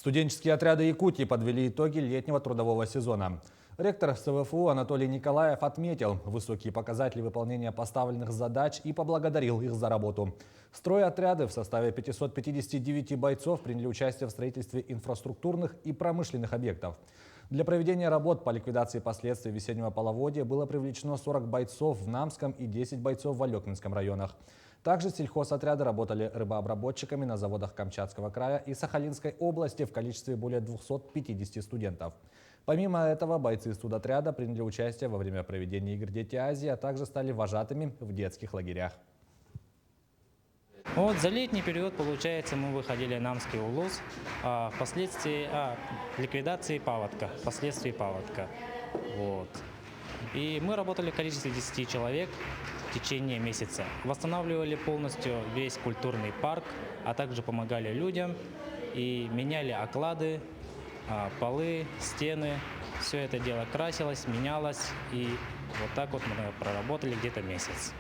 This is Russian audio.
Студенческие отряды Якутии подвели итоги летнего трудового сезона. Ректор СВФУ Анатолий Николаев отметил высокие показатели выполнения поставленных задач и поблагодарил их за работу. Стройотряды в составе 559 бойцов приняли участие в строительстве инфраструктурных и промышленных объектов. Для проведения работ по ликвидации последствий весеннего половодья было привлечено 40 бойцов в Намском и 10 бойцов в Алекнинском районах. Также сельхозотряды работали рыбообработчиками на заводах Камчатского края и Сахалинской области в количестве более 250 студентов. Помимо этого, бойцы студотряда приняли участие во время проведения игр «Дети Азии», а также стали вожатыми в детских лагерях. Вот за летний период, получается, мы выходили в Намский улус, впоследствии ликвидации паводка, впоследствии паводка. Вот. И мы работали в количестве 10 человек в течение месяца. Восстанавливали полностью весь культурный парк, а также помогали людям и меняли оклады, полы, стены. Все это дело красилось, менялось, и вот так вот мы проработали где-то месяц.